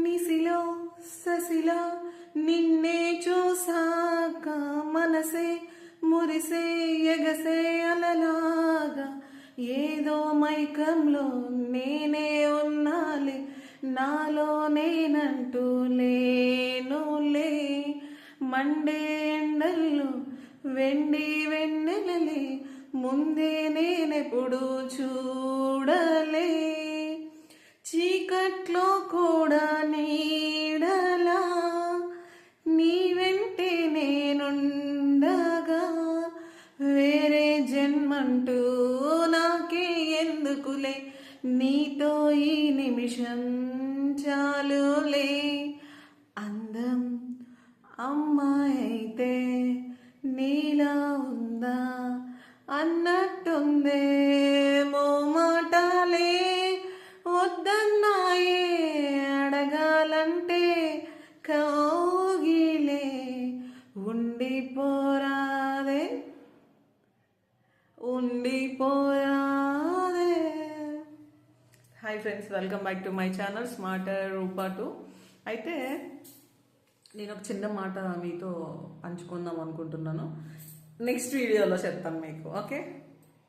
నిసిలో ససిలా నిన్నే చూసాక మనసే మురిసే ఎగసే అలలాగా ఏదో మైకంలో నేనే ఉన్నాలే నాలో నేనంటూ లేనులే మండే ఎండల్లో వెండి వెన్నెలలే ముందే నేనెప్పుడు చూడలే చీకట్లో కూడా నీడలా నీ వెంటే నేనుండగా వేరే జన్మంటూ నాకే ఎందుకులే నీతో ఈ నిమిషం చాలులే అందం అమ్మాయి అయితే నీలా ఉందా అన్నట్టుందే మాటలే వద్దన్నాయే అడగాలంటే కౌగిలే ఉండిపోరాదే ఉండిపోరాదే. Hi friends, welcome back to my channel smart Roopa 2. అయితే నేను ఒక చిన్న మాట మీతో పంచుకుందాం అనుకుంటున్నాను. నెక్స్ట్ వీడియోలో చెప్తాను మీకు. ఓకే.